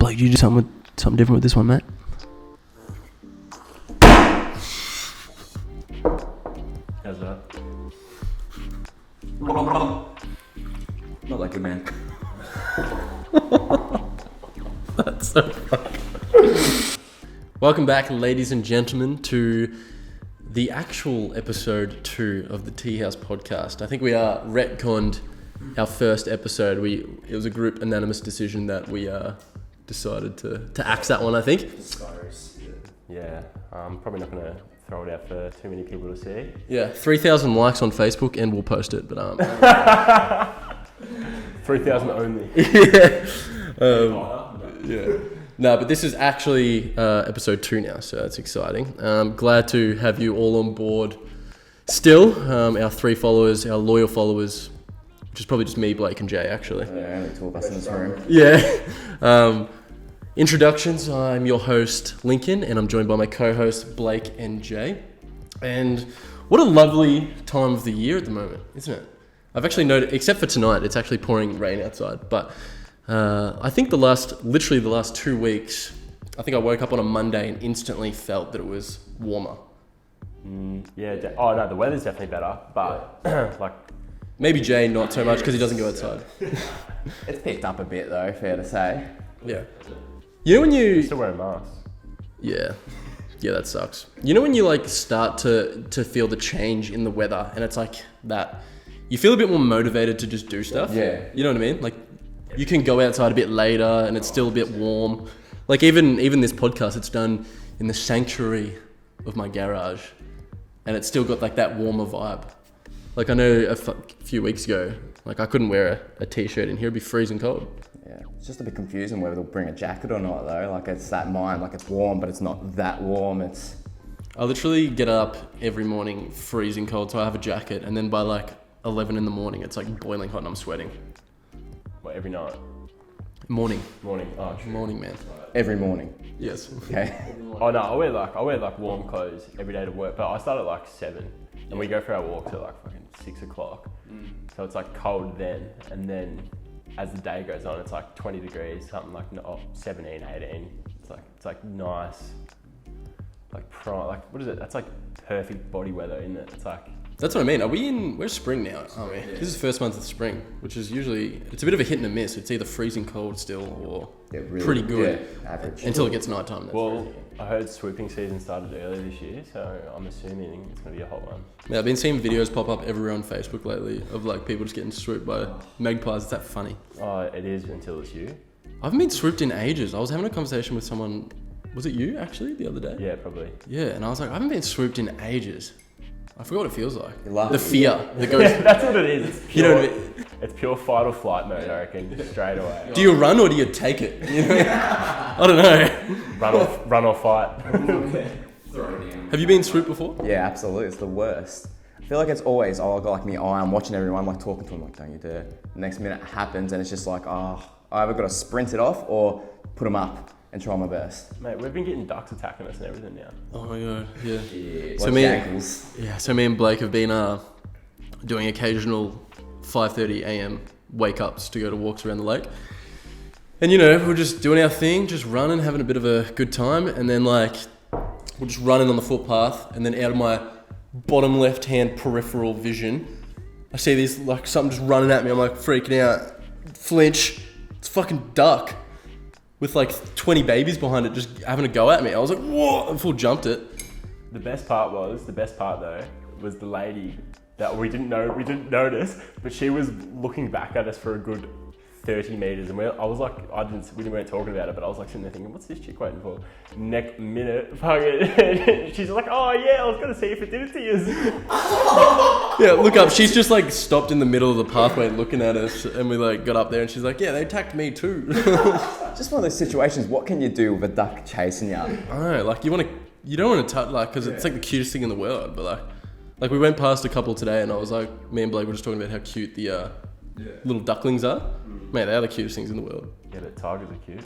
Blake, did you do something different with this one, mate? How's that? Not like a man. That's so funny. Welcome back, ladies and gentlemen, to the actual episode 2 of the Teahouse podcast. I think we retconned our first episode. It was a group unanimous decision that we decided to axe that one, I think. Yeah, I'm probably not going to throw it out for too many people to see. Yeah, 3,000 likes on Facebook and we'll post it, but 3,000 only. Yeah. No, but this is actually episode 2 now, so that's exciting. Glad to have you all on board still. Our 3 followers, our loyal followers, which is probably just me, Blake, and Jay, actually. Yeah, only 2 of us in this room. Yeah. Introductions, I'm your host, Lincoln, and I'm joined by my co-hosts, Blake and Jay. And what a lovely time of the year at the moment, isn't it? I've actually noticed, except for tonight, it's actually pouring rain outside, but I think the last 2 weeks, I think I woke up on a Monday and instantly felt that it was warmer. Oh no, the weather's definitely better, but like maybe Jay not so much because he doesn't go outside. It's picked up a bit though, fair to say. Yeah. You know when you still wearing masks. Yeah, that sucks. You know when you like start to feel the change in the weather and it's like that, you feel a bit more motivated to just do stuff. Yeah. You know what I mean? Like you can go outside a bit later and it's still a bit warm. Like even this podcast, it's done in the sanctuary of my garage and it's still got like that warmer vibe. Like I know a few weeks ago, like I couldn't wear a t-shirt in here, it'd be freezing cold. Yeah, it's just a bit confusing whether they'll bring a jacket or not though. Like it's that mind, like it's warm, but it's not that warm. I literally get up every morning freezing cold, so I have a jacket, and then by like 11 in the morning, it's like boiling hot and I'm sweating. What, every night? Morning. Oh, true. Morning, man. Every morning. Yes. Okay. Oh no, I wear like warm clothes every day to work, but I start at like 7 and we go for our walks at like fucking 6 o'clock. So it's like cold then, and then as the day goes on, it's like 20 degrees, something like 17, 18. It's like nice, like what is it? That's like perfect body weather, isn't it? It's like. That's what I mean. We're spring now, aren't we? This is the first month of spring, which is usually, it's a bit of a hit and a miss. It's either freezing cold still or pretty good. Yeah, average. Until it gets nighttime. Well, I heard swooping season started early this year, so I'm assuming it's going to be a hot one. Yeah, I've been seeing videos pop up everywhere on Facebook lately of like people just getting swooped by magpies. It's that funny. Oh, it is until it's you. I haven't been swooped in ages. I was having a conversation with someone, was it you actually, the other day? Yeah, probably. Yeah, and I was like, I haven't been swooped in ages. I forgot what it feels like. You're lucky. The fear that goes. Yeah, that's what it is. It's pure, you know what I mean? It's pure fight or flight mode, I reckon, straight away. Do you run or do you take it? You know? I don't know. Run or fight. Have you been swooped before? Yeah, absolutely. It's the worst. I feel like it's always, I got like me eye, I'm watching everyone, like talking to them, like, don't you dare. The next minute it happens and it's just like, I either got to sprint it off or put them up and try my best. Mate, we've been getting ducks attacking us and everything now. Oh my god, yeah. So me and Blake have been doing occasional 5:30 a.m. wake ups to go to walks around the lake. And you know, we're just doing our thing, just running, having a bit of a good time, and then like we're just running on the footpath, and then out of my bottom left hand peripheral vision, I see this like something just running at me. I'm like freaking out, flinch. It's a fucking duck with like 20 babies behind it, just having a go at me. I was like, whoa! I full jumped it. The best part though was the lady that we didn't notice, but she was looking back at us for a good 30 meters, and I was like, we weren't talking about it, but I was like sitting there thinking, what's this chick waiting for? Next minute, fucking, she's like, oh yeah, I was gonna see if it did it to you. Yeah, look up. She's just like stopped in the middle of the pathway looking at us, and we like got up there, and she's like, yeah, they attacked me too. Just one of those situations. What can you do with a duck chasing you? I don't know, like you don't want to touch, like, because it's like the cutest thing in the world, but like we went past a couple today, and I was like, me and Blake were just talking about how cute the little ducklings are. Mate, they are the cutest things in the world. Yeah, but tigers are cute.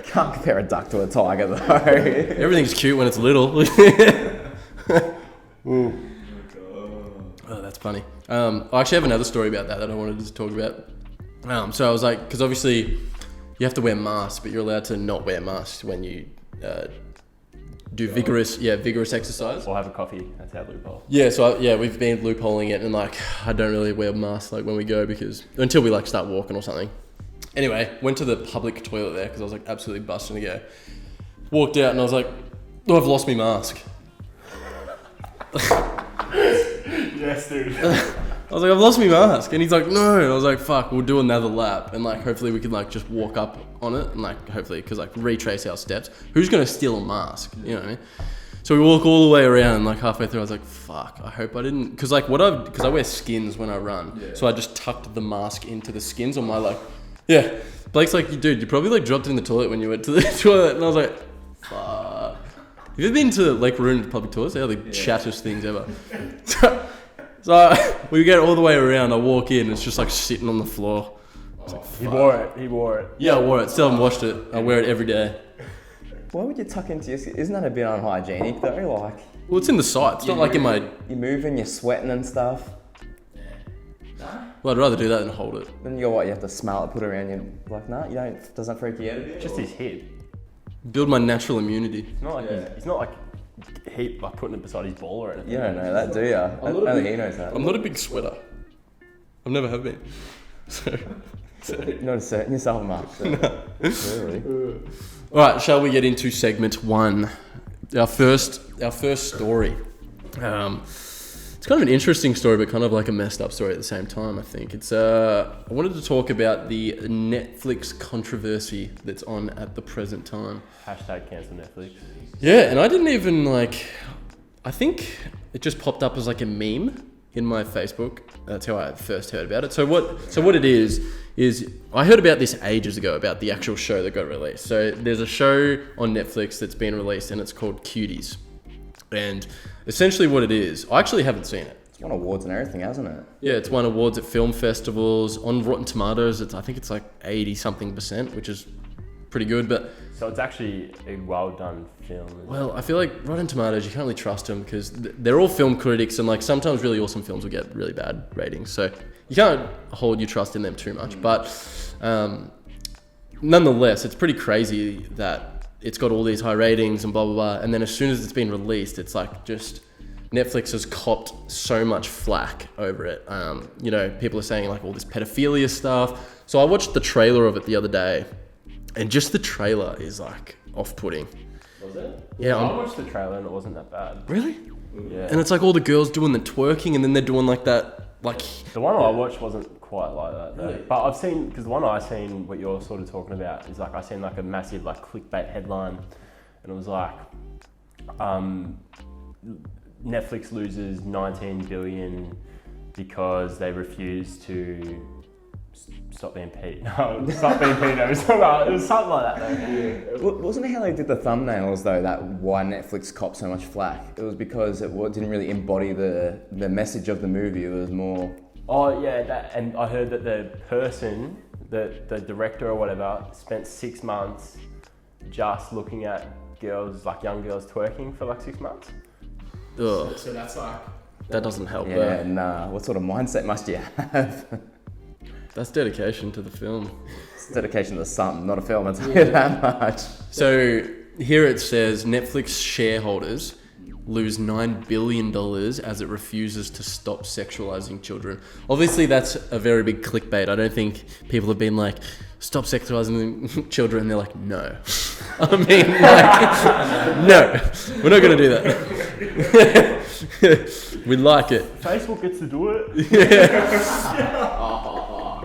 Can't compare a duck to a tiger though. Everything's cute when it's little. Oh, that's funny. I actually have another story about that I wanted to talk about. So I was like, because obviously you have to wear masks, but you're allowed to not wear masks when you do vigorous exercise. Or have a coffee. That's our loophole. Yeah, so we've been loopholing it, and like I don't really wear masks like when we go until we like start walking or something. Anyway, went to the public toilet there because I was like absolutely busting to go. Walked out and I was like, oh, I've lost my mask. Yes, dude. I was like, I've lost my mask, and he's like, no. And I was like, fuck, we'll do another lap, and like hopefully we can like just walk up on it, and like hopefully because like retrace our steps. Who's gonna steal a mask? You know what I mean? So we walk all the way around, and like halfway through, I was like, fuck, I hope I didn't, because like because I wear skins when I run, so I just tucked the mask into the skins on my like, yeah. Blake's like, dude, you probably like dropped it in the toilet when you went to the toilet, and I was like, fuck. Have you ever been to Lake Maroon public toilets? They're the chattest things ever. So we get all the way around, I walk in, it's just like sitting on the floor. Like, he wore it. Yeah, I wore it. Still haven't washed it. I wear it every day. Why would you tuck into your skin? Isn't that a bit unhygienic though? Like, Well, it's in the side. It's not like in my... you're moving, you're sweating and stuff. Well, I'd rather do that than hold it. Then you go, what, you have to smell it, put it around you. Like, nah, you don't, doesn't that freak you out a bit? Just his hip. Build my natural immunity. It's not like he's not like like putting it beside his ball or anything. You don't know that, do you? Only he knows that. I'm not a big sweater. I've never have been. So You're not asserting yourself, Mark. So. No. Really? All right, shall we get into segment 1? Our first story. It's kind of an interesting story, but kind of like a messed up story at the same time, I think. It's I wanted to talk about the Netflix controversy that's on at the present time. Hashtag cancel Netflix. Yeah, and I didn't even I think it just popped up as like a meme in my Facebook. That's how I first heard about it. So what it is I heard about this ages ago, about the actual show that got released. So there's a show on Netflix that's been released, and it's called Cuties. And essentially what it is, I actually haven't seen it. It's won awards and everything, hasn't it? Yeah, it's won awards at film festivals. On Rotten Tomatoes, I think it's like 80-something%, which is pretty good. But so it's actually a well done film. Well, I feel like Rotten Tomatoes, you can't really trust them because they're all film critics, and like sometimes really awesome films will get really bad ratings. So you can't hold your trust in them too much. But nonetheless, it's pretty crazy that it's got all these high ratings and blah, blah, blah. And then as soon as it's been released, it's like just Netflix has copped so much flack over it. You know, people are saying like all this pedophilia stuff. So I watched the trailer of it the other day, and just the trailer is like off-putting. Was it? Yeah. I watched the trailer and it wasn't that bad. Really? Yeah. And it's like all the girls doing the twerking, and then they're doing like that, like... The one I watched wasn't quite like that though. Really? But I've seen, because the one I seen, what you're sort of talking about, is like I seen like a massive like clickbait headline, and it was like, Netflix loses 19 billion because they refuse to stop being Pete. No, stop being Pete. It was something like that though. Wasn't it how they did the thumbnails though, that why Netflix copped so much flack? It was because it didn't really embody the message of the movie. It was more... Oh yeah, and I heard that the person, the director or whatever, spent 6 months just looking at girls, like young girls twerking for like 6 months. Ugh. So that's like... That doesn't help. Yeah, nah. What sort of mindset must you have? That's dedication to the film. It's dedication to something, not a film, I'll tell you that much. So here it says Netflix shareholders lose $9 billion as it refuses to stop sexualizing children. Obviously, that's a very big clickbait. I don't think people have been like, stop sexualizing children. They're like, no. I mean, like, no, we're not going to do that. We like it. Facebook gets to do it. Yeah.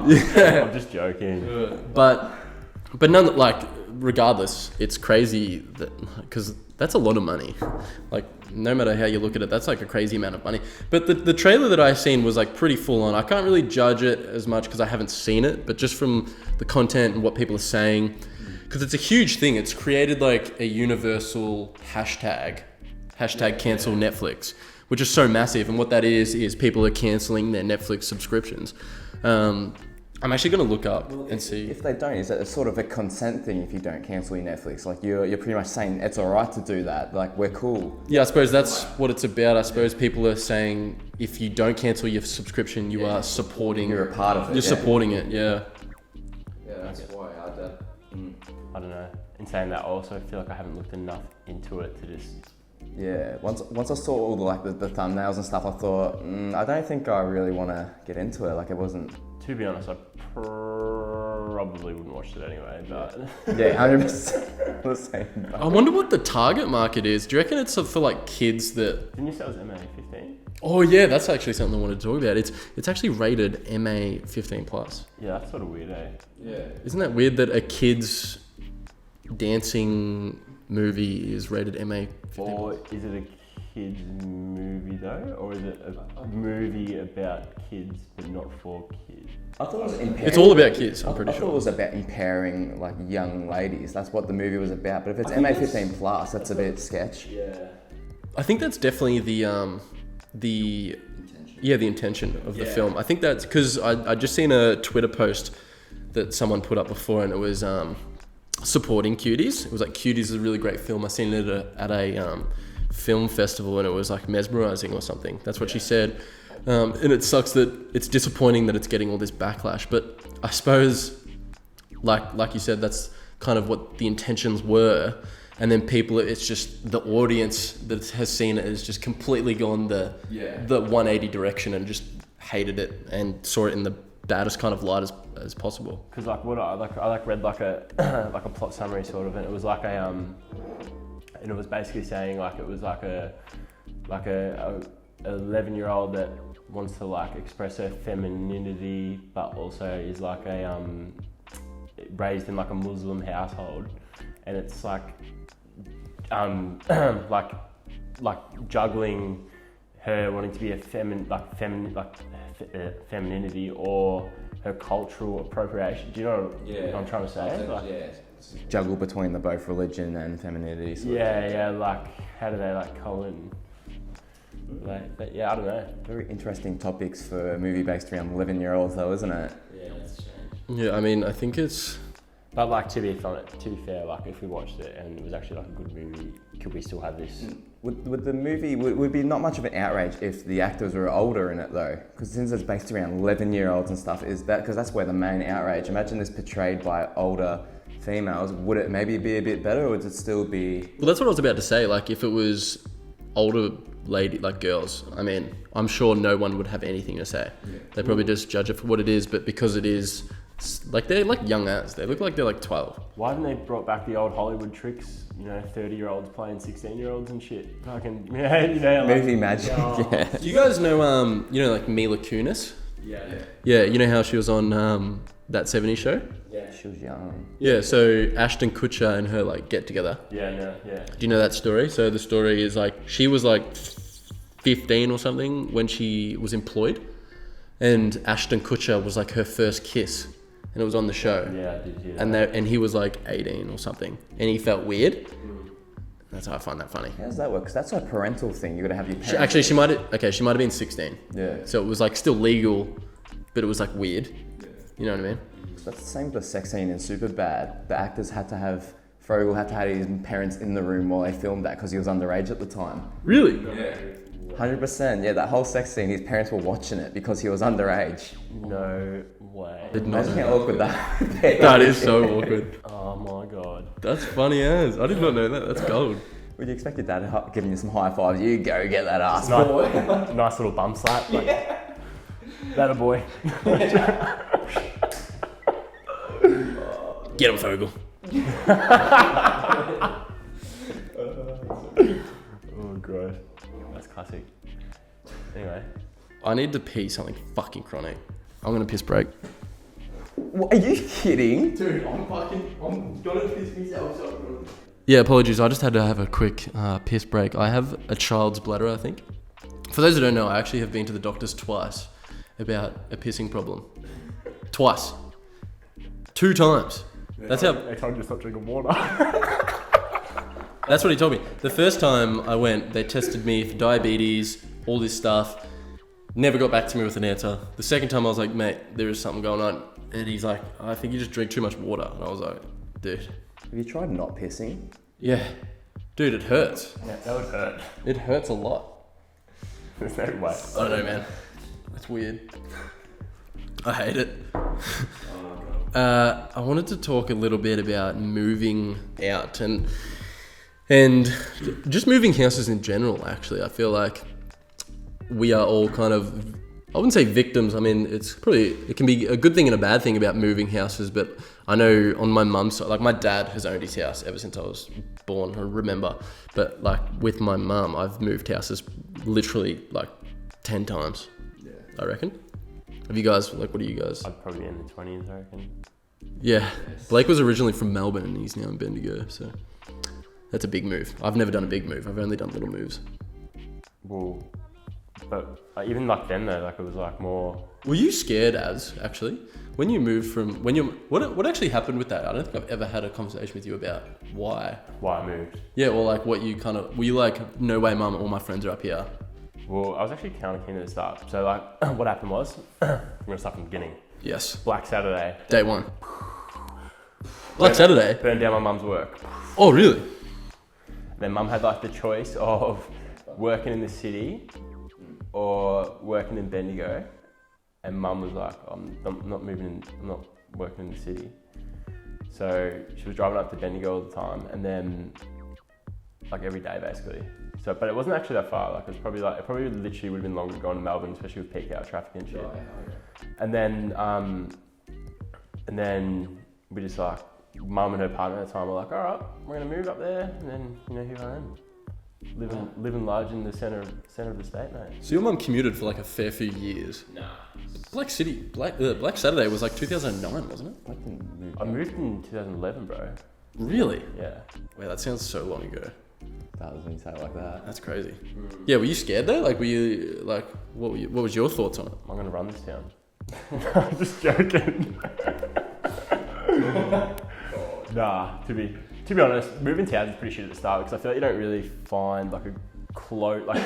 I'm just joking. But none, like, regardless, it's crazy that, because that's a lot of money. Like, no matter how you look at it, that's like a crazy amount of money. But the trailer that I seen was like pretty full on. I can't really judge it as much because I haven't seen it, but just from the content and what people are saying, because it's a huge thing. It's created like a universal hashtag cancel Netflix, which is so massive. And what that is people are canceling their Netflix subscriptions. I'm actually going to look up and see. If they don't, is it sort of a consent thing if you don't cancel your Netflix? Like you're pretty much saying it's all right to do that. Like we're cool. Yeah, I suppose that's what it's about. I suppose people are saying if you don't cancel your subscription, you are supporting. You're a part of it. You're supporting it, yeah. I don't know. In saying that, I also feel like I haven't looked enough into it to just. Yeah, once I saw all the thumbnails and stuff, I thought, I don't think I really want to get into it. Like, it wasn't. To be honest, I probably wouldn't watch it anyway. But Yeah, 100% the same. I wonder what the target market is. Do you reckon it's for like kids that? Didn't you say it was MA15? Oh yeah, that's actually something I wanted to talk about. It's actually rated MA 15 plus. Yeah, that's sort of weird, eh? Yeah. Isn't that weird that a kids dancing movie is rated MA 15 Or plus? is it a kids movie though, or is it a movie about kids but not for kids? I thought it was impairing. It's all about kids, I'm pretty I thought it sure. was about impairing like young ladies. That's what the movie was about. But if it's MA 15 plus, that's a bit sketch. Yeah. I think that's definitely the intention of the film. I think that's because I just seen a Twitter post that someone put up before, and it was supporting Cuties. It was like, Cuties is a really great film. I seen it at a film festival, and it was like mesmerizing or something. That's what she said. And it sucks that it's disappointing that it's getting all this backlash. But I suppose, like you said, that's kind of what the intentions were. And then people, it's just the audience that has seen it has just completely gone the 180 direction and just hated it and saw it in the baddest kind of light as possible. Because like what I read like a like a plot summary sort of, and it was like and it was basically saying like it was like a 11-year-old that wants to like express her femininity, but also is like a raised in like a Muslim household, and it's like like juggling her wanting to be a femininity or her cultural appropriation. Do you know what I'm trying to say? Like, Juggle between the both religion and femininity. Sort of. like how do they like co-in? Like, but yeah, I don't know. Very interesting topics for a movie based around 11-year-olds, though, isn't it? Yeah, that's strange. Yeah, I mean, I think it's... But like to be fair, like if we watched it and it was actually like a good movie, could we still have this? Would the movie would be not much of an outrage if the actors were older in it though? Because since it's based around 11-year-olds and stuff, is that because that's where the main outrage? Imagine this portrayed by older females. Would it maybe be a bit better, or would it still be? Well, that's what I was about to say. Like, if it was older like girls, I mean, I'm sure no one would have anything to say. Yeah. They probably just judge it for what it is, but because it is, like, they're like young as. They look like they're like 12. Why haven't they brought back the old Hollywood tricks? You know, 30-year-olds playing 16-year-olds and shit. Fucking, like, movie magic. Yeah. Do you guys know, like Mila Kunis? Yeah, you know how she was on that 70s show? Yeah. She was young. Yeah, so Ashton Kutcher and her like get together. Yeah. Do you know that story? So the story is like, she was like 15 or something when she was employed, and Ashton Kutcher was like her first kiss, and it was on the show. Yeah, I did hear and that. And he was like 18 or something, and he felt weird. That's how I find that funny. How does that work? Because that's a parental thing. You got to have your parents. She might have been 16. Yeah. So it was like still legal, but it was like weird. Yeah. You know what I mean? So that's the same with the sex scene in Superbad. The actors had to have, Frogel had to have his parents in the room while they filmed that because he was underage at the time. Really? Yeah. 100%. Yeah, that whole sex scene, his parents were watching it because he was underage. No way. Imagine how awkward that would be. That is so awkward. Oh my god. That's funny as. I did not know that. That's gold. Would you expect your dad giving you some high fives? You go get that ass, boy. Nice little bum slap. Like, that a boy. Get him, Fogel. Oh god. That's classic. Anyway. I need to pee something fucking chronic. I'm gonna piss break. What, are you kidding? Dude, I'm gonna piss myself so. Yeah, apologies. I just had to have a quick piss break. I have a child's bladder, I think. For those who don't know, I actually have been to the doctors twice about a pissing problem. Twice. 2 times. That's how. They told you to stop drinking water. That's what he told me. The first time I went, they tested me for diabetes, all this stuff. Never got back to me with an answer. The second time I was like, mate, there is something going on. And he's like, I think you just drink too much water. And I was like, dude. Have you tried not pissing? Yeah. Dude, it hurts. Yeah, that would hurt. It hurts a lot. There's no way. I don't know, man. It's weird. I hate it. I wanted to talk a little bit about moving out and just moving houses in general. Actually, I feel like we are all kind of, I wouldn't say victims. I mean, it can be a good thing and a bad thing about moving houses. But I know on my mum's side, like my dad has owned his house ever since I was born, I remember. But like with my mum, I've moved houses literally like 10 times, I reckon. Have you guys, like, what do you guys? I'd probably be in the 20s, I reckon. Yeah, Blake was originally from Melbourne and he's now in Bendigo, so that's a big move. I've never done a big move. I've only done little moves. Well, but even like then though, like it was like more. Were you scared actually when you moved from what actually happened with that? I don't think I've ever had a conversation with you about why I moved. Yeah, or like what you kind of were you like, no way, mum, all my friends are up here. Well, I was actually kind of keen at the start. So like, what happened was, I'm gonna start from the beginning. Yes. Black Saturday. Day one. Black Saturday. Burned down my mum's work. Oh really? Then mum had like the choice of working in the city or working in Bendigo, and mum was like, I'm not moving in, I'm not working in the city. So she was driving up to Bendigo all the time, and then like every day basically. So, but it wasn't actually that far. Like it probably literally would have been longer going to Melbourne, especially with peak hour traffic and shit. And then we just like, mum and her partner at the time were like, all right, we're gonna move up there, and then here I am. Living large in the centre of the state, mate. So your mum commuted for like a fair few years. Nah. Black Saturday was like 2009, wasn't it? I moved in 2011, bro. Really? Yeah. Wait, that sounds so long ago. That was when you say it like that. That's crazy. Yeah, were you scared though? Like, were you like, what was your thoughts on it? I'm gonna run this town. I'm just joking. Nah, to be honest, moving towns is pretty shit at the start because I feel like you don't really find like a close, like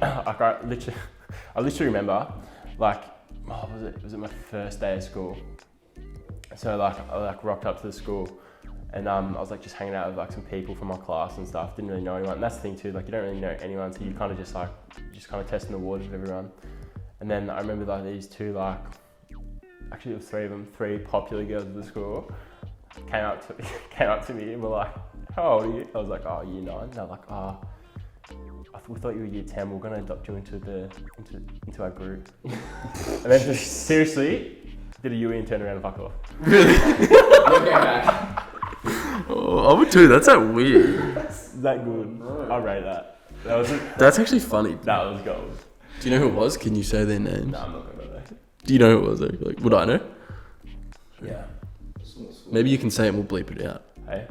I literally remember like, was it my first day of school? So like I rocked up to the school and I was like just hanging out with like some people from my class and stuff, didn't really know anyone. And that's the thing too, like you don't really know anyone, so you kind of just kind of testing the waters with everyone. And then I remember like these two, like actually it was three of them, three popular girls at the school came up to me and were like, how old are you? I was like, oh, year 9. They're like, we thought you were year 10. We're gonna adopt you into our group. And then just seriously did a UE and turned around and fucked off. Really? Oh, I would too. That's that weird. That good. I rate that. That's actually funny. That was gold. Do you know who it was? Can you say their names? No, I'm not gonna go there. Do you know who it was though? Like, would I know? Yeah. Maybe you can say it and we'll bleep it out. Hey.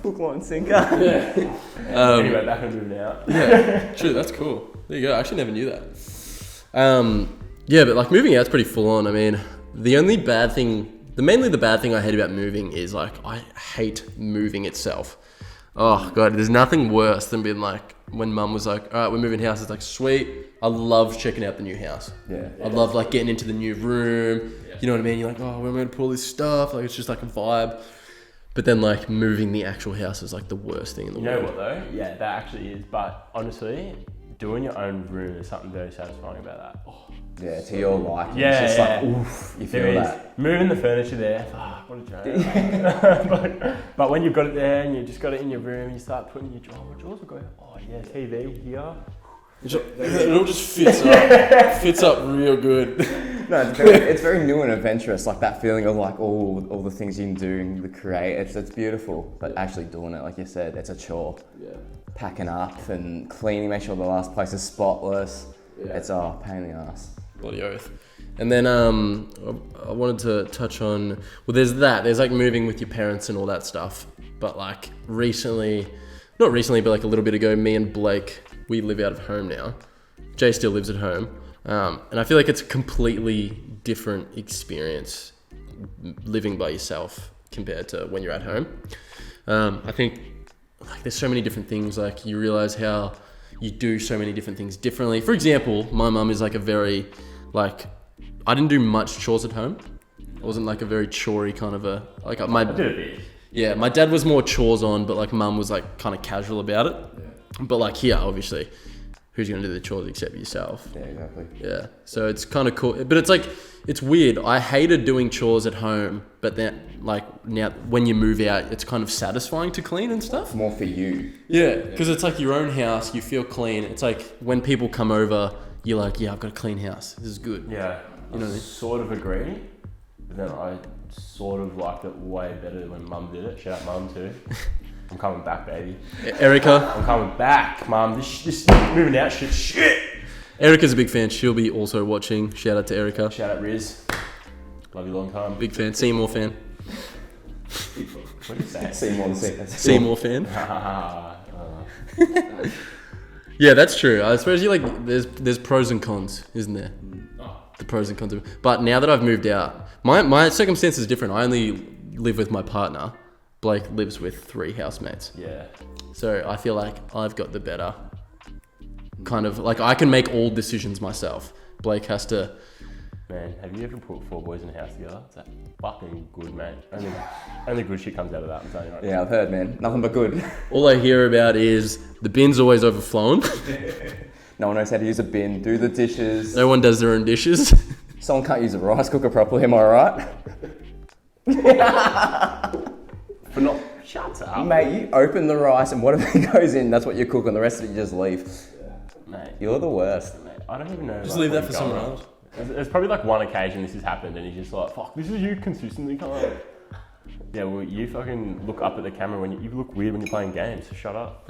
Hook, line, sinker. Anyway, back and moving out. Yeah, true. That's cool. There you go. I actually never knew that. Yeah, but like moving out's pretty full on. I mean, mainly the bad thing I hate about moving is like I hate moving itself. Oh god, there's nothing worse than being like when mum was like, all right, we're moving house. It's like, sweet. I love checking out the new house. Yeah. I love like getting into the new room. You know what I mean? You're like, oh, where am I gonna put all this stuff? Like it's just like a vibe. But then like moving the actual house is like the worst thing in the world. You know what though? Yeah, that actually is. But honestly, doing your own room is something very satisfying about that. Oh. Yeah, to your liking. Yeah, it's just yeah. like, oof, you feel that. Moving the furniture there, fuck, what a joke. but when you've got it there and you just got it in your room, you start putting your drawers will go, oh yeah, TV here. It all just fits up. Fits up real good. No, it's very new and adventurous, like that feeling of like all the things you can do, the create. It's beautiful, but actually doing it, like you said, it's a chore. Yeah. Packing up and cleaning, make sure the last place is spotless. Yeah. It's a pain in the ass. Bloody oath. And then I wanted to touch on, well, there's like moving with your parents and all that stuff. But like not recently, but like a little bit ago, me and Blake, we live out of home now. Jay still lives at home. And I feel like it's a completely different experience living by yourself compared to when you're at home. I think like there's so many different things, like you realize how you do so many different things differently. For example, my mum is like a very, like, I didn't do much chores at home. I wasn't like a very chorey kind of a, like I did a bit. Yeah, my dad was more chores on, but like mum was like kind of casual about it. Yeah. But like here, obviously, who's going to do the chores except yourself? Yeah, exactly. Yeah. So it's kind of cool. But it's like, it's weird. I hated doing chores at home, but then like now when you move out, it's kind of satisfying to clean and stuff. More for you. Yeah. Because it's like your own house. You feel clean. It's like when people come over, you're like, yeah, I've got a clean house. This is good. Yeah, You know what I I mean? sort of agree, but then I sort of liked it way better when Mum did it. Shout out Mum too. I'm coming back, baby. Erica. I'm coming back, Mum. This moving out shit. Erica's a big fan. She'll be also watching. Shout out to Erica. Shout out Riz. Love you long time. Big fan. Seymour fan. What do you say? Seymour. Seymour fan. Yeah, that's true. I suppose you like there's pros and cons, isn't there? The pros and cons of it. But now that I've moved out, my circumstance is different. I only live with my partner. Blake lives with 3 housemates. Yeah. So I feel like I've got the better kind of like I can make all decisions myself. Blake has to. Man, have you ever put 4 boys in a house together? It's like fucking good, man. Only good shit comes out of that, I'm telling you right now. Yeah, I've heard, man. Nothing but good. All I hear about is the bin's always overflowing. No one knows how to use a bin, do the dishes. No one does their own dishes. Someone can't use a rice cooker properly, am I right? But not. Shut up. Mate, you open the rice and whatever goes in, that's what you cook, and the rest of it you just leave. Mate, You're the worst. mate, I don't even know. Just like, leave what that for you're someone going else. on. There's probably like one occasion this has happened and he's just like, fuck, this is you consistently, can't. Yeah, well, you fucking look up at the camera when you look weird when you're playing games, so shut up.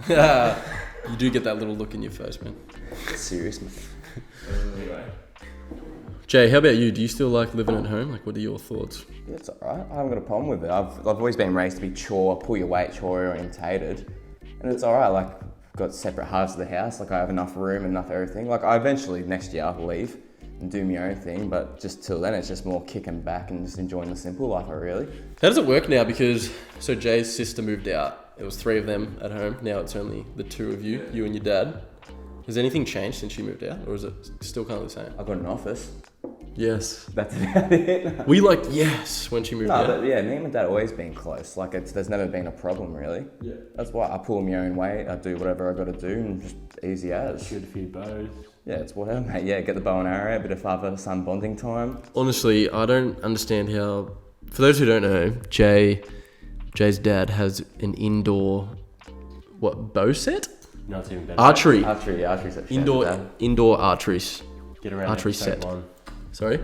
You do get that little look in your face, man. Serious, man. Anyway. Jay, how about you? Do you still like living at home? Like, what are your thoughts? Yeah, it's alright. I haven't got a problem with it. I've always been raised to be pull your weight, chore orientated. And it's alright, like, I've got separate halves of the house. Like, I have enough room and enough everything. Like, I eventually, next year, I'll leave and do my own thing. But just till then, it's just more kicking back and just enjoying the simple life, really. How does it work now? Because, so Jay's sister moved out. It was 3 of them at home. Now it's only the 2 of you, you and your dad. Has anything changed since you moved out? Or is it still kind of the same? I've got an office. Yes. That's about it. We like, yes, when she moved No, out. but yeah, me and my dad always been close. Like, there's never been a problem, really. Yeah. That's why I pull my own weight. I do whatever I got to do, and just easy as. Shoot a few bows. Yeah, it's whatever, mate. Yeah, get the bow and arrow, a bit of father-son bonding time. Honestly, I don't understand how. For those who don't know, Jay's dad has an indoor, bow set? No, it's even better. Archery. Archery set. Indoor archery. Get around archery episode set. 1. Sorry?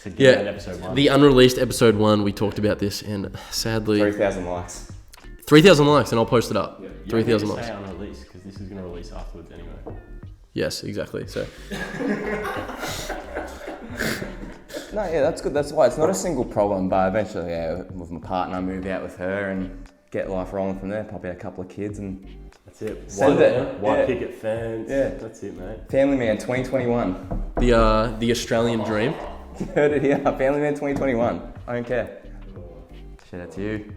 So get around Yeah, episode 1. the unreleased episode 1, we talked about this, and sadly, 3,000 likes. 3,000 likes, and I'll post it up. You 3,000 don't likes. need to say unreleased because this is going to release afterwards anyway. Yes, exactly. So, No, yeah, that's good. That's why it's not a single problem, but eventually, yeah, with my partner, I move out with her and get life rolling from there. Probably a couple of kids and That's it. Send One, it. one Yeah. picket fence. Yeah. That's it, mate. Family Man 2021. the Australian dream. You heard it here. Family Man 2021. I don't care. Shout out to you.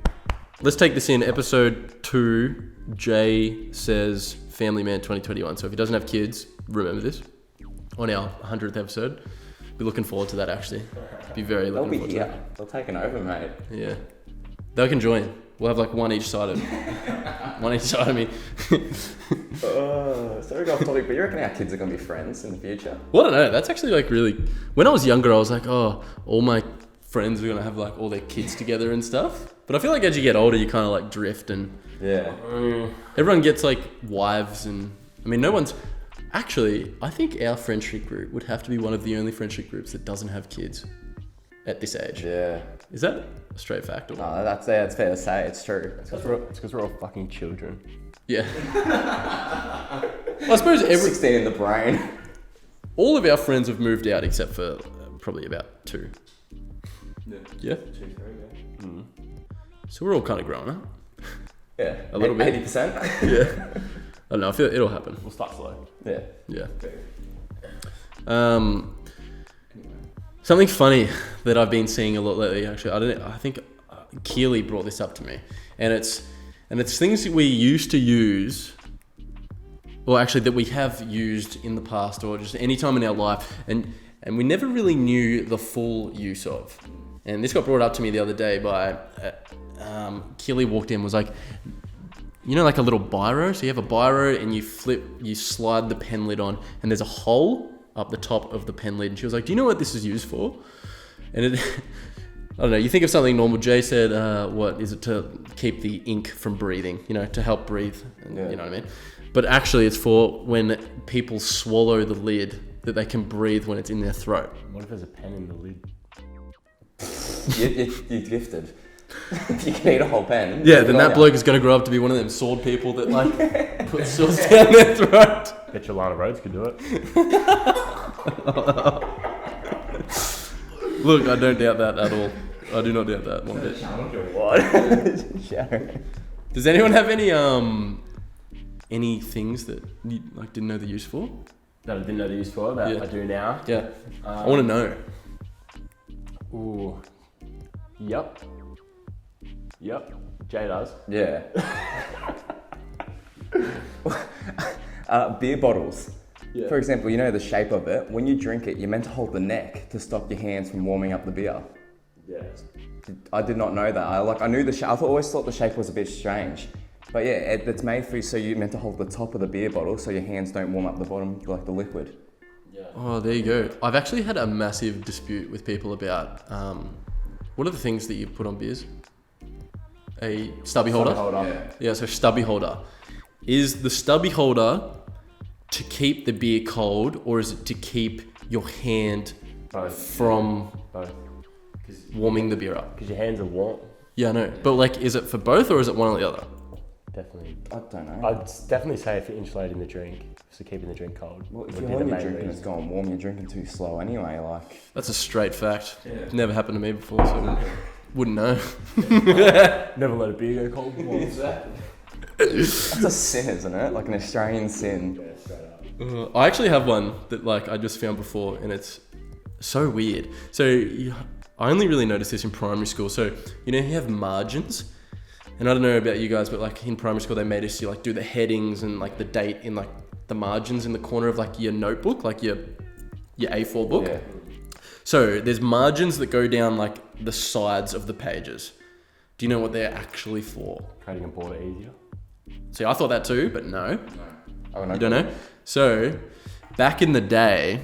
Let's take this in. Episode 2, Jay says Family Man 2021. So if he doesn't have kids, remember this. On our 100th episode. Be looking forward to that, actually. Be very They'll looking be forward to here. that. They'll take an over, mate. Yeah. They can join. We'll have like one each side of one each side of me. Sorry, off topic, but you reckon our kids are going to be friends in the future? Well, I don't know. That's actually like really. When I was younger, I was like, oh, all my friends are gonna have like all their kids together and stuff. But I feel like as you get older, you kind of like drift and Yeah. everyone gets like wives and I mean, no one's. Actually, I think our friendship group would have to be one of the only friendship groups that doesn't have kids at this age. Yeah. Is that a straight fact? Or? No, that's fair to say. It's true. It's because we're all fucking children. Yeah. I suppose 16 in the brain. all of our friends have moved out except for probably about 2. Yeah. So we're all kind of growing up. Yeah. A little bit. 80%. Yeah. I don't know. I feel it'll happen. We'll start slow. Yeah. Yeah. Something funny that I've been seeing a lot lately. Actually, I think Keely brought this up to me, and it's things that we used to use, or actually that we have used in the past, or just any time in our life, and we never really knew the full use of. And this got brought up to me the other day by Keely walked in, was like, you know, like a little biro. So you have a biro and you slide the pen lid on, and there's a hole up the top of the pen lid. And she was like, "Do you know what this is used for?" And it, I don't know. You think of something normal. Jay said, "What is it to keep the ink from breathing? You know, to help breathe. And, Yeah. You know what I mean?" But actually, it's for when people swallow the lid that they can breathe when it's in their throat. What if there's a pen in the lid? You're gifted. You can eat a whole pen. Yeah, then that bloke is going to grow up to be one of them sword people that like put swords down their throat. Bet you Lana Rhodes could do it. Look, I don't doubt that at all. I do not doubt that one bit. What? Does anyone have any things that you like didn't know the use for? That I didn't know the use for, that Yeah. I do now. Yeah, I want to know. Ooh. Yep. Jay does. Yeah. Beer bottles. Yeah. For example, you know the shape of it. When you drink it, you're meant to hold the neck to stop your hands from warming up the beer. Yeah. I did not know that. I knew the shape. I always thought the shape was a bit strange. But yeah, it's made for you so you're meant to hold the top of the beer bottle so your hands don't warm up the bottom, like the liquid. Yeah. Oh, there you go. I've actually had a massive dispute with people about what are the things that you put on beers? A stubby holder? Yeah, so stubby holder. Is the stubby holder to keep the beer cold, or is it to keep your hand Both. from Both. warming the beer up? Because your hands are warm. Yeah, I know. But like, is it for both, or is it one or the other? Definitely. I don't know. I'd definitely say if you're insulating the drink, so keeping the drink cold. Well, if would you're be the holding your main drink and it's reason. going warm, you're drinking too slow anyway. Like, That's a straight fact. Yeah. Never happened to me before, so wouldn't know. Never let a beer go cold. that's a sin, isn't it? Like an Australian sin. Yeah, straight up. I actually have one that like I just found before, and it's so weird. So I only really noticed this in primary school. So you know you have margins, and I don't know about you guys, but like in primary school they made us like do the headings and like the date in like the margins in the corner of like your notebook, like your A4 book. Yeah. So there's margins that go down like the sides of the pages. Do you know what they're actually for? Creating a border easier. See, I thought that too, but no. Oh, You don't know? So, back in the day,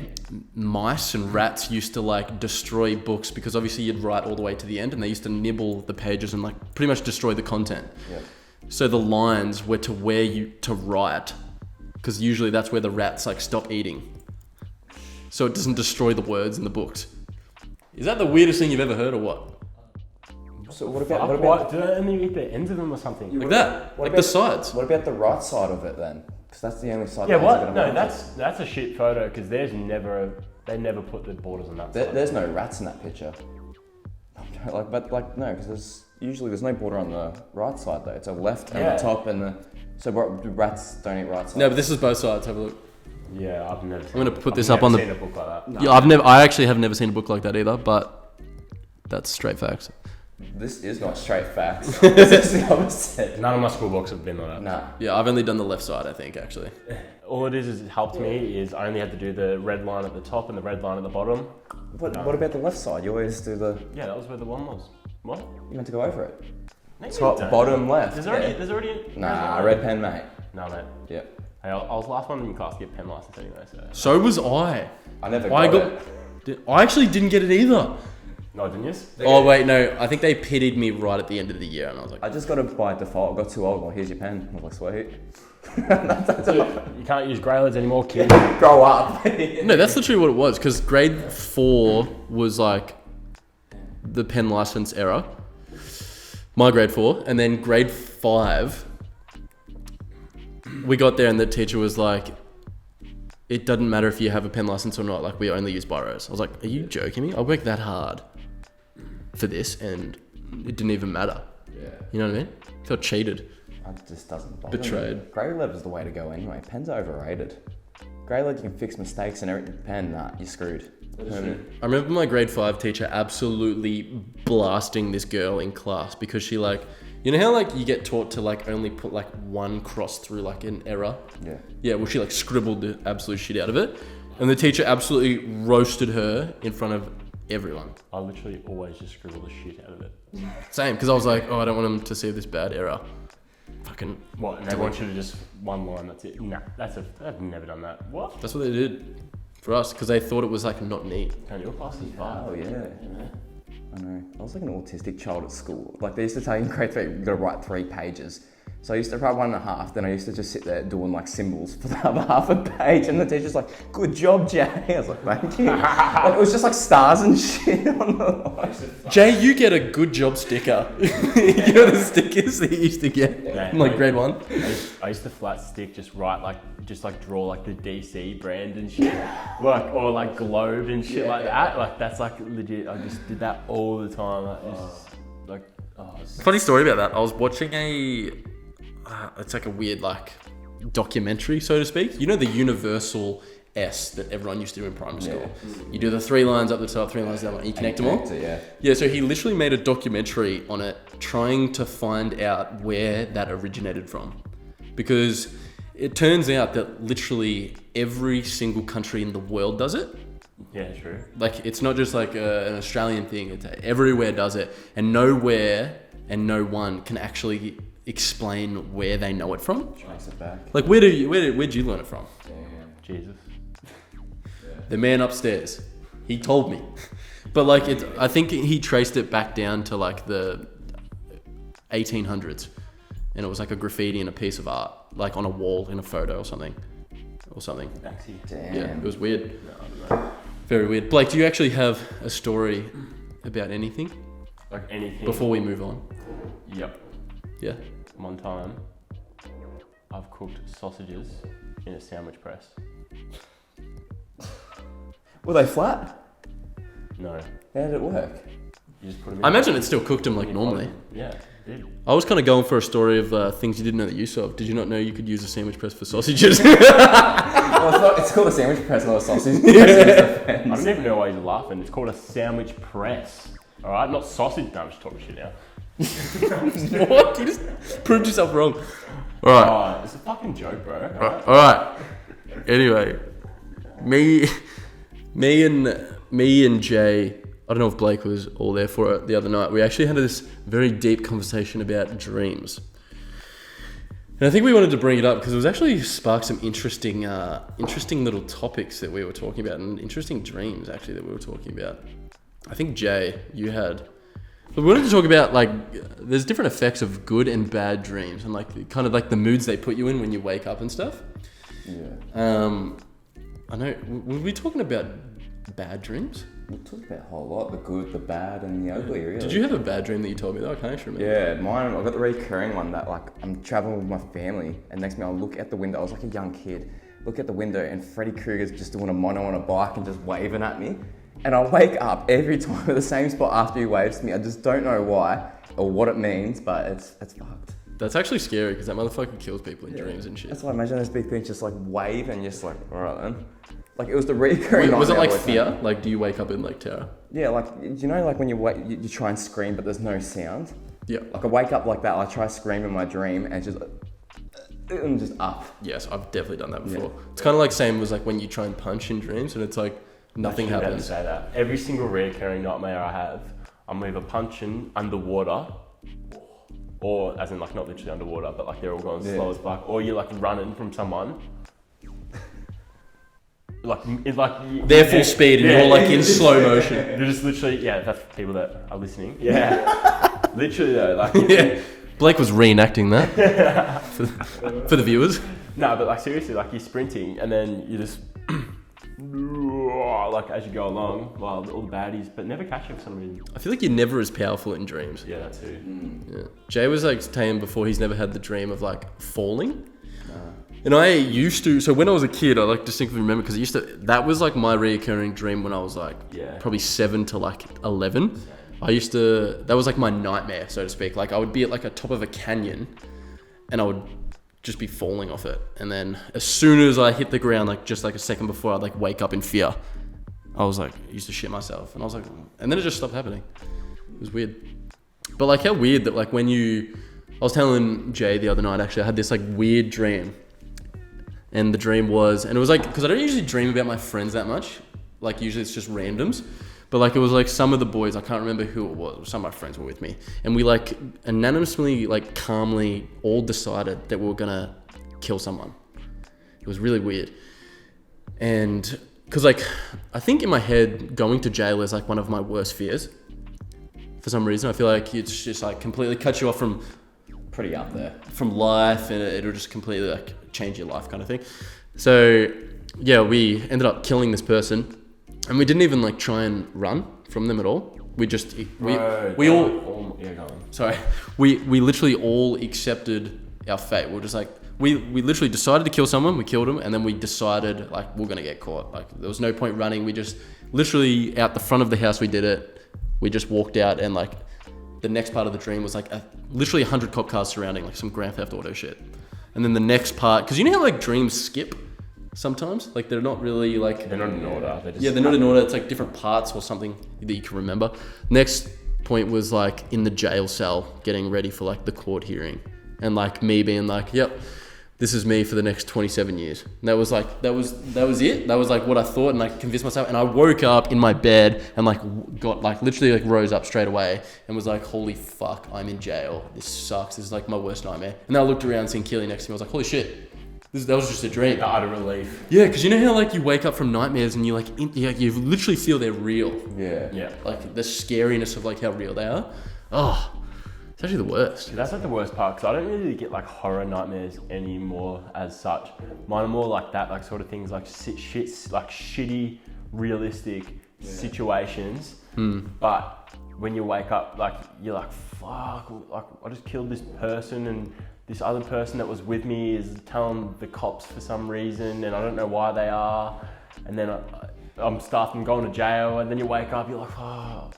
mice and rats used to like destroy books because obviously you'd write all the way to the end and they used to nibble the pages and like pretty much destroy the content. Yeah. So the lines were to where you to write, because usually that's where the rats like stop eating. So it doesn't destroy the words in the books. Is that the weirdest thing you've ever heard or what? So what Fuck, about what? Do they only eat the ends of them or something? Like that? What Like about- the sides? What about the right side of it then? Because that's the only side. Yeah, that what? hasn't No, got a that's a shit photo because they never put the borders on that side. There's no rats in that picture. No, because there's no border on the right side though. It's a left and Yeah. the top and the. So rats don't eat right side. No, but this is both sides. Have a look. Yeah, I've never. I'm gonna put this up on the. Seen a book like that. Yeah, I actually have never seen a book like that either, but that's straight facts. This is not straight facts. This is the opposite. None of my school books have been like that. Nah. Yeah, I've only done the left side, I think, actually. All it is it helped me is I only had to do the red line at the top and the red line at the bottom. What about the left side? You always do the. Yeah, that was where the one was. What? You meant to go over it. No, you Top, don't. bottom, left. There's yeah. already. Nah, red pen, mate. No, mate. Yep. Hey, I was the last one in class to get pen license anyway, so. So was I. I never I got it. I actually didn't get it either. No, didn't you? Oh, wait, no. I think they pitied me right at the end of the year, and I was like, I just got it by default. I got too old. Well, here's your pen. I was like, sweet. You can't use grey lids anymore, kid. Grow up. no, that's literally what it was, because grade 4 was like the pen license era. My grade 4. And then grade 5, we got there and the teacher was like, it doesn't matter if you have a pen license or not, like we only use biros. I was like, are you joking me? I worked that hard for this and it didn't even matter. Yeah. You know what I mean? I felt cheated. It just doesn't bother Betrayed. me. Grey lead is the way to go anyway. Pens are overrated. Grey lead, you can fix mistakes and everything. Pen, nah, you're screwed. I remember my grade 5 teacher absolutely blasting this girl in class because she like, you know how like you get taught to like only put like one cross through like an error? Yeah. Yeah, well she like scribbled the absolute shit out of it. And the teacher absolutely roasted her in front of everyone. I literally always just scribble the shit out of it. Same, because I was like, oh, I don't want them to see this bad error. fucking. What? And they want you to just one line. That's it. Nah, I've never done that. What? That's what they did for us because they thought it was like not neat. Tony, your class is fun. Oh yeah. I know. I was like an autistic child at school. Like they used to tell you in grade 3, you've got to write 3 pages. So I used to write 1.5, then I used to just sit there doing like symbols for the other half a page, and the teacher's like, "Good job, Jay." I was like, "Thank you." Like, it was just like stars and shit on the line. Jay, you get a good job sticker. You know the stickers that you used to get in like grade 1? I used to Flatstick, just draw like the DC brand and shit, like or like Globe and shit like that. Like that's like legit. I just did that all the time. Funny story about that. I was watching it's like a weird like documentary, so to speak. You know the universal S that everyone used to do in primary school? You do the 3 lines up the top, 3 lines down, and you connect them all? Yeah, so he literally made a documentary on it trying to find out where that originated from. Because it turns out that literally every single country in the world does it. Yeah, true. Like, it's not just like an Australian thing. It's everywhere does it. And nowhere and no one can actually explain where they know it from. Trace it back. Like, where'd you learn it from? Jesus. The man upstairs. He told me. But like, I think he traced it back down to like the 1800s. And it was like a graffiti and a piece of art, like on a wall in a photo or something. Damn. Yeah, it was weird. Very weird. Blake, do you actually have a story about anything? Like anything. Before we move on? Yep. Yeah. One time, I've cooked sausages in a sandwich press. Were they flat? No. How did it work? You just put them in. I imagine it still cooked them like normally. Yeah, it did. I was kind of going for a story of things you didn't know that you saw. Did you not know you could use a sandwich press for sausages? Well, it's called a sandwich press, not a sausage press. I don't even know why you're laughing. It's called a sandwich press. Alright, not sausage. No, I'm just talking shit now. What? You just proved yourself wrong. Alright. Oh, it's a fucking joke, bro. Alright. Anyway, me and Jay, I don't know if Blake was all there for it the other night. We actually had this very deep conversation about dreams. And I think we wanted to bring it up because it was actually sparked some interesting little topics that we were talking about, and interesting dreams actually that we were talking about. I think Jay, you had. But we wanted to talk about like there's different effects of good and bad dreams, and like kind of like the moods they put you in when you wake up and stuff. Yeah. I know. Were we talking about bad dreams? We talked about a whole lot, the good, the bad, and the ugly, really. Did you have a bad dream that you told me though? I can't actually remember. Yeah, mine, I've got the recurring one that like I'm traveling with my family and next minute I'll look at the window, I was like a young kid, look at the window and Freddy Krueger's just doing a mono on a bike and just waving at me. And I wake up every time at the same spot after he waves to me. I just don't know why or what it means, but it's fucked. That's actually scary because that motherfucker kills people in dreams and shit. That's why I imagine those big things just like wave and just like, alright then. Like it was the recurring. Wait, was it like fear? Like, do you wake up in like terror? Yeah, like you know, like when you try and scream, but there's no sound. Yeah. Like I wake up like that. I try to scream in my dream, and just up. Yes, I've definitely done that before. Yeah. It's kind of like same as like when you try and punch in dreams, and it's like nothing happens. Say that. Every single recurring nightmare I have, I'm either punching underwater, or as in like not literally underwater, but like they're all going slow as fuck, or you're like running from someone. They're full speed and you're like in slow motion. You're just literally, that's for people that are listening. Yeah. Literally though, like. Blake was reenacting that for the viewers. No, but like seriously, like you're sprinting and then you just like as you go along, while all the baddies, but never catch you for some reason. I feel like you're never as powerful in dreams. Yeah, that too. Yeah. Jay was like saying before he's never had the dream of like falling. And I used to, so when I was a kid, I like distinctly remember because that was like my reoccurring dream when I was like probably 7 to like 11. That was like my nightmare, so to speak. Like I would be at like a top of a canyon and I would just be falling off it. And then as soon as I hit the ground, like just like a second before I'd like wake up in fear, I was like, I used to shit myself. And I was like, and then it just stopped happening. It was weird. But like how weird that like I was telling Jay the other night, actually, I had this like weird dream. And the dream was, and it was like, because I don't usually dream about my friends that much. Like usually it's just randoms. But like it was like some of the boys, I can't remember who it was, some of my friends were with me, and we like unanimously, like calmly all decided that we were gonna kill someone. It was really weird. And because like I think in my head going to jail is like one of my worst fears. For some reason I feel like it's just like completely cut you off from Pretty up there. from life, and it'll just completely like change your life kind of thing. So yeah, we ended up killing this person, and we didn't even like try and run from them at all. We just we all Yeah, go on. sorry, we literally all accepted our fate. We're just like we literally decided to kill someone, we killed him, and then we decided like we're gonna get caught. Like there was no point running. We just literally out the front of the house we did it. We just walked out, and like the next part of the dream was like literally 100 cop cars surrounding, like some Grand Theft Auto shit. And then the next part, because you know how like dreams skip sometimes, like they're not really like They're not in order. they're not in order. It's like different parts or something that you can remember. Next point was like in the jail cell getting ready for like the court hearing, and like me being like, yep, this is me for the next 27 years. And that was it. That was like what I thought, and I convinced myself. And I woke up in my bed and like got like literally like rose up straight away and was like, holy fuck, I'm in jail. This sucks. This is like my worst nightmare. And then I looked around, seeing Keely next to me. I was like, holy shit. That was just a dream. Utter relief. Yeah, because you know how like you wake up from nightmares and you like you literally feel they're real. Yeah. Yeah. Like the scariness of like how real they are. Oh, it's actually the worst. That's like the worst part, because I don't really get like horror nightmares anymore as such. Mine are more like that, like sort of things like shitty, realistic situations. But when you wake up, like you're like, fuck, like I just killed this person, and this other person that was with me is telling the cops for some reason, and I don't know why they are. And then I'm starting going to jail, and then you wake up, you're like, oh.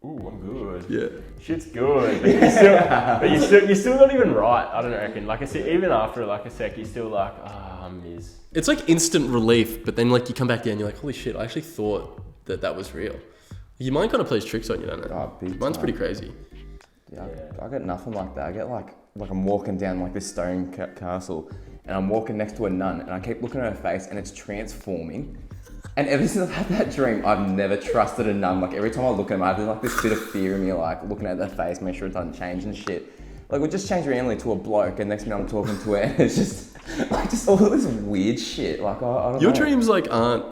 Ooh, I'm good. Yeah. Shit's good. But you're still not even right, I don't reckon. Like I said, even after like a sec, you're still like, miss. It's like instant relief, but then like you come back down, you're like, holy shit, I actually thought that was real. Your mind kind of plays tricks on you, doesn't it? Oh, big Mine's time. pretty crazy. Yeah, I get nothing like that. I get like I'm walking down like this stone castle, and I'm walking next to a nun, and I keep looking at her face, and it's transforming. And ever since I've had that dream, I've never trusted a nun. Like every time I look at them, I have like this bit of fear in me, like looking at their face, make sure it doesn't change and shit. Like we just changed randomly to a bloke, and next minute I'm talking to her, and it's just all this weird shit. Like I don't Your know. dreams like aren't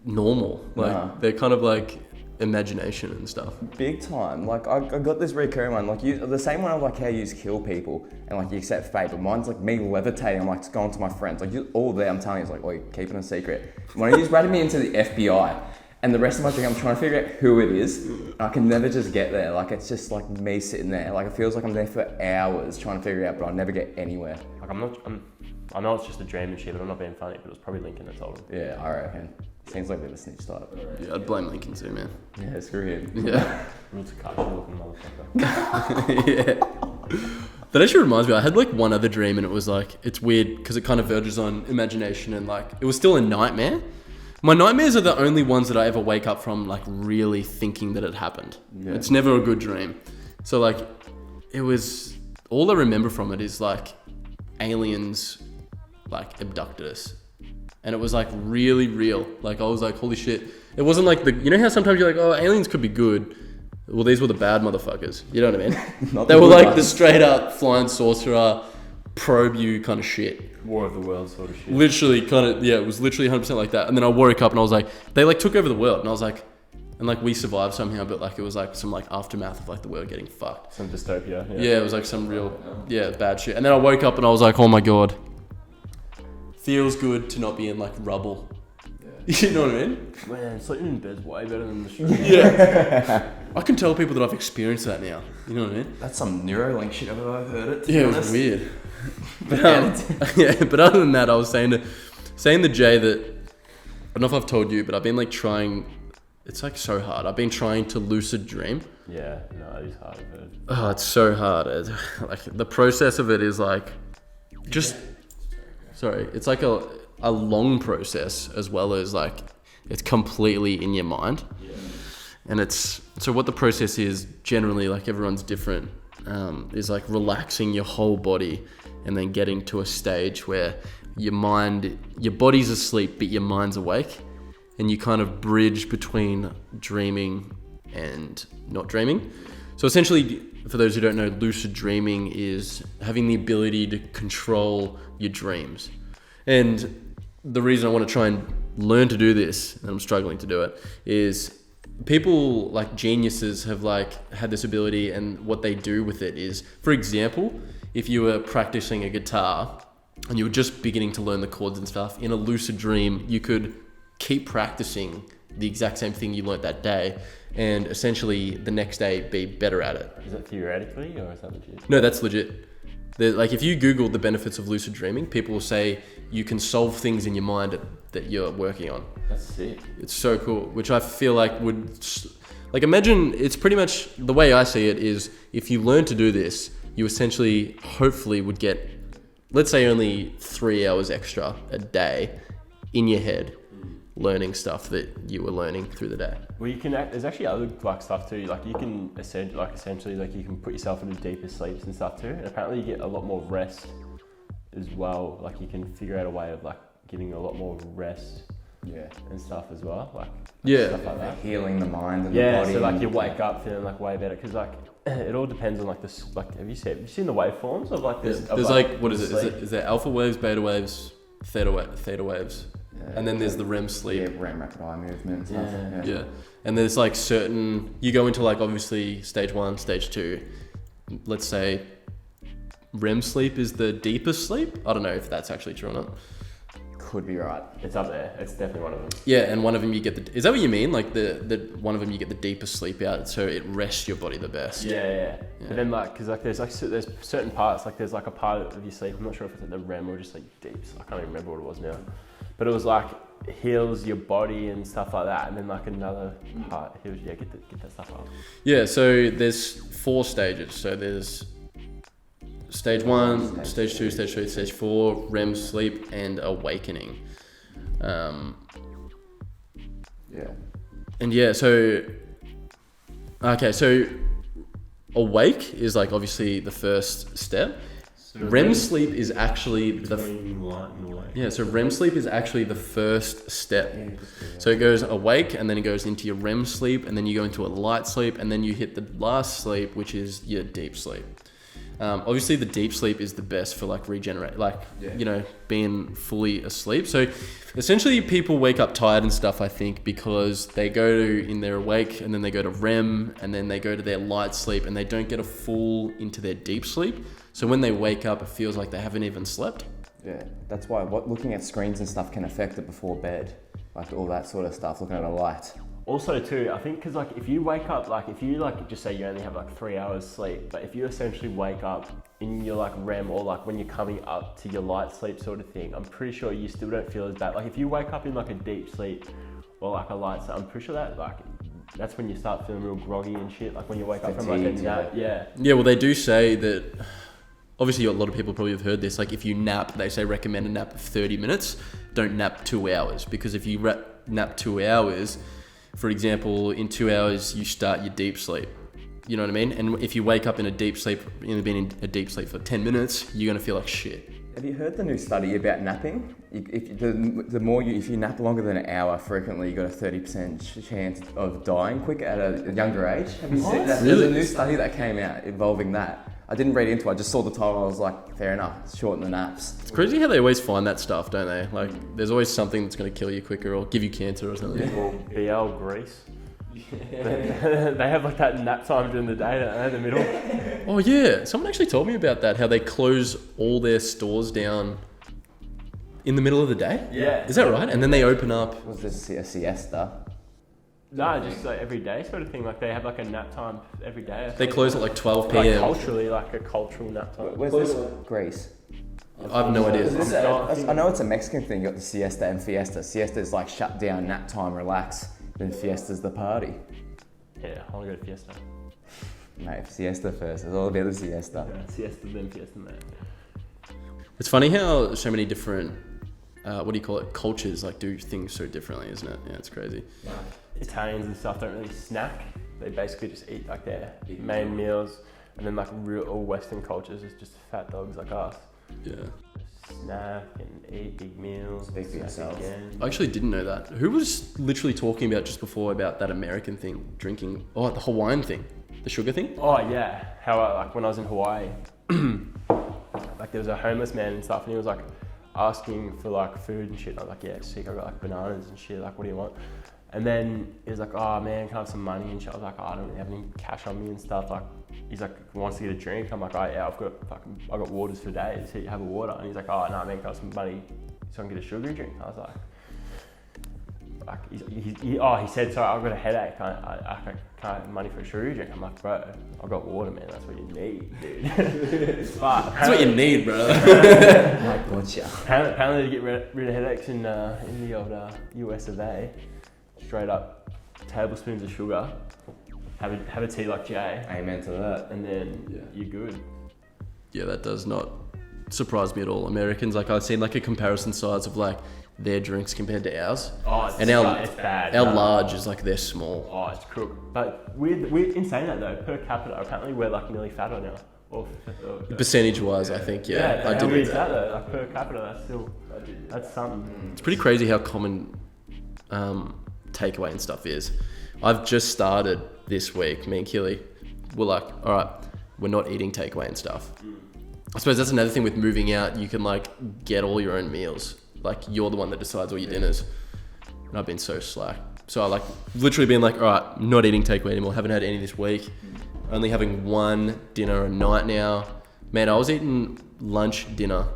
normal. Like Nah. they're kind of like imagination and stuff. Big time. Like I got this recurring one. Like the same one of like how you kill people and like you accept fate, but mine's like me levitating. I'm like going to my friends. Like you all there. I'm telling you, it's like, wait, keeping a secret. One of you ratted me into the FBI, and the rest of my dream, I'm trying to figure out who it is. I can never just get there. Like it's just like me sitting there. Like it feels like I'm there for hours trying to figure it out, but I never get anywhere. Like I know it's just a dream and shit, but I'm not being funny, but it was probably Lincoln that told him. Yeah, I reckon. Seems like a bit of a snitch type. Yeah, I'd blame Lincoln too, man. Yeah, screw him. Yeah. It's a country looking motherfucker. Yeah. That actually reminds me, I had like one other dream, and it was like, it's weird because it kind of verges on imagination, and like, it was still a nightmare. My nightmares are the only ones that I ever wake up from like really thinking that it happened. Yeah. It's never a good dream. So like, it was, all I remember from it is like aliens like abducted us. And it was like really real. Like I was like, holy shit. It wasn't like you know how sometimes you're like, oh, aliens could be good. Well, these were the bad motherfuckers. You know what I mean? They were like the straight up flying sorcerer, probe you kind of shit. War of the Worlds sort of shit. Literally kind of, yeah, it was literally 100% like that. And then I woke up and I was like, they like took over the world. And I was like, and like we survived somehow, but like it was like some like aftermath of like the world getting fucked. Some dystopia. Yeah, it was like some real, bad shit. And then I woke up and I was like, oh my God. Feels good to not be in like rubble. Yeah. You know what I mean? Man, sleeping in bed's way better than the street. Yeah. I can tell people that I've experienced that now. You know what I mean? That's some Neuralink shit I've ever heard it. Yeah, it was weird. But yeah, but other than that, I was saying to Jay that, I don't know if I've told you, but I've been like trying, it's like so hard. I've been trying to lucid dream. Yeah, no, it is hard. I've heard. Oh, it's so hard. Like the process of it is like, just, sorry, it's like a long process as well as like, it's completely in your mind. Yeah. And it's, so what the process is generally, like everyone's different, is like relaxing your whole body and then getting to a stage where your body's asleep, but your mind's awake. and you kind of bridge between dreaming and not dreaming. So essentially, for those who don't know, lucid dreaming is having the ability to control your dreams. And the reason I want to try and learn to do this, and I'm struggling to do it, is people like geniuses have like had this ability, and what they do with it is, for example, if you were practicing a guitar and you were just beginning to learn the chords and stuff, in a lucid dream, you could keep practicing the exact same thing you learnt that day, and essentially the next day be better at it. Is that theoretically, or is that legit? No, that's legit. Like if you Google the benefits of lucid dreaming, people will say you can solve things in your mind that you're working on. That's sick. It's so cool, which I feel like would, like imagine, it's pretty much, the way I see it is, if you learn to do this, you essentially, hopefully would get, let's say only 3 hours extra a day in your head, learning stuff that you were learning through the day. Well, you can. There's actually other like stuff too. Like you can essentially like you can put yourself into deeper sleeps and stuff too. And apparently you get a lot more rest as well. Like you can figure out a way of like getting a lot more rest. Yeah. And stuff as well. Like yeah, stuff like that. Healing the mind and the Yeah. body. So like you wake up feeling like way better, because like it all depends on like this. Like have you seen the waveforms of like this? There's like what is it? Is there alpha waves, beta waves, theta waves? And then there's the REM sleep. Yeah, REM, rapid eye movement. Stuff. Yeah. And there's like certain, you go into like obviously stage 1, stage 2. Let's say REM sleep is the deepest sleep. I don't know if that's actually true or not. Could be right. It's up there. It's definitely one of them. Yeah, and one of them you get the, is that what you mean? Like the one of them you get the deepest sleep out, so it rests your body the best. Yeah. But then like, cause like there's certain parts, like there's like a part of your sleep, I'm not sure if it's like the REM or just like deep, I can't even remember what it was now. But it was like heals your body and stuff like that, and then like another part heals. Yeah, get that stuff up. Yeah, so there's 4 stages. So there's stage 1, stage 2, stage 3, stage 4, REM sleep, and awakening. Yeah. And yeah, so okay, so awake is like obviously the first step. So REM sleep is actually so REM sleep is actually the first step. So it goes awake, and then it goes into your REM sleep, and then you go into a light sleep, and then you hit the last sleep, which is your deep sleep. Obviously the deep sleep is the best for like regenerate, like, you know, being fully asleep. So essentially people wake up tired and stuff, I think, because they go to, in their awake, and then they go to REM, and then they go to their light sleep, and they don't get a full into their deep sleep. So when they wake up, it feels like they haven't even slept. Yeah, that's why looking at screens and stuff can affect it before bed. Like all that sort of stuff, looking at a light. Also too, I think because like if you wake up, like if you like just say you only have like 3 hours sleep, but if you essentially wake up in your like REM, or like when you're coming up to your light sleep sort of thing, I'm pretty sure you still don't feel as bad. Like if you wake up in like a deep sleep or like a light sleep, I'm pretty sure that like that's when you start feeling real groggy and shit. Like when you wake up from like a nap. Yeah. Yeah, well they do say that, obviously a lot of people probably have heard this, like if you nap, they say recommend a nap of 30 minutes, don't nap 2 hours, because if you nap 2 hours, for example, in 2 hours you start your deep sleep. You know what I mean? And if you wake up in a deep sleep, been in a deep sleep for 10 minutes, you're gonna feel like shit. Have you heard the new study about napping? If you nap longer than an hour frequently, you got a 30% chance of dying quicker at a younger age. Have you seen that? Really? There's a new study that came out involving that. I didn't read into it, I just saw the title, I was like, fair enough, shorten the naps. It's crazy how they always find that stuff, don't they? Like there's always something that's gonna kill you quicker or give you cancer or something. Yeah. Well, BL Greece. They have like that nap time during the day, don't they, in the middle? Oh yeah, someone actually told me about that, how they close all their stores down in the middle of the day. Yeah. Is that right? And then they open up. Was this a siesta? No, just like every day sort of thing. Like they have like a nap time every day. They close at like 12 Like p.m. culturally, like a cultural nap time. Where's this? Greece. I have no idea. I know it's a Mexican thing, you got the siesta and fiesta. Siesta is like shut down, nap time, relax. Then fiesta's the party. Yeah, I want to go to Fiesta. Mate, siesta first, it's all about the siesta. Yeah, Siesta, then Fiesta, mate. It's funny how so many different, cultures like do things so differently, isn't it? Yeah, it's crazy. Italians and stuff don't really snack. They basically just eat like their main meals, and then like real all Western cultures is just fat dogs like us. Yeah. snack and eat big meals. Speak for snack yourself. Again. I actually didn't know that. Who was literally talking about just before about that American thing, drinking? Oh, the Hawaiian thing, the sugar thing. Oh yeah, how like when I was in Hawaii, like there was a homeless man and stuff, and he was like asking for like food and shit. And I was like, yeah, sick. I got like bananas and shit. Like, what do you want? And then he was like, oh man, can I have some money and shit? I was like, oh, I don't really have any cash on me and stuff. Like, he's like, wants to get a drink. I'm like, oh yeah, I got waters for days. Here, you have a water. And he's like, oh no, man, can I have some money so I can get a sugary drink? I was like, he said, sorry, I've got a headache. I can't have money for a sugary drink. I'm like, bro, I've got water, man. That's what you need, dude. That's what you need, bro. I gotcha. Apparently, to get rid of headaches in the old US of A, straight up tablespoons of sugar, have a tea like Jay, Amen to that. and then you're good. Yeah, that does not surprise me at all. Americans, like I've seen like a comparison size of like their drinks compared to ours. Oh, it's bad. Our large is like they're small. Oh, it's crook. But we're in saying that though, per capita, apparently we're like nearly fatter now. Percentage wise, I think, yeah. I did read that. Though. Like per capita, that's something. It's pretty crazy how common takeaway and stuff is. I've just started this week, me and Killy, we're like, all right, we're not eating takeaway and stuff. I suppose that's another thing with moving out. You can like get all your own meals. Like you're the one that decides all your dinners. And I've been so slack. So I like literally been like, all right, not eating takeaway anymore. Haven't had any this week. Only having one dinner a night now. Man, I was eating lunch, dinner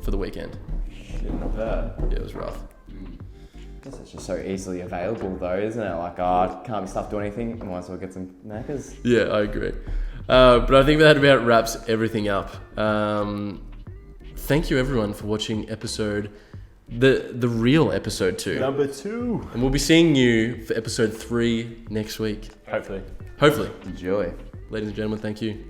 for the weekend. Shit, not bad. Yeah, it was rough. I guess it's just so easily available though, isn't it? Like, oh, can't be stuff doing anything. I might as well get some knackers. Yeah, I agree. But I think that about wraps everything up. Thank you everyone for watching the real episode 2. Number 2. And we'll be seeing you for episode 3 next week. Hopefully. Hopefully. Enjoy. Ladies and gentlemen, thank you.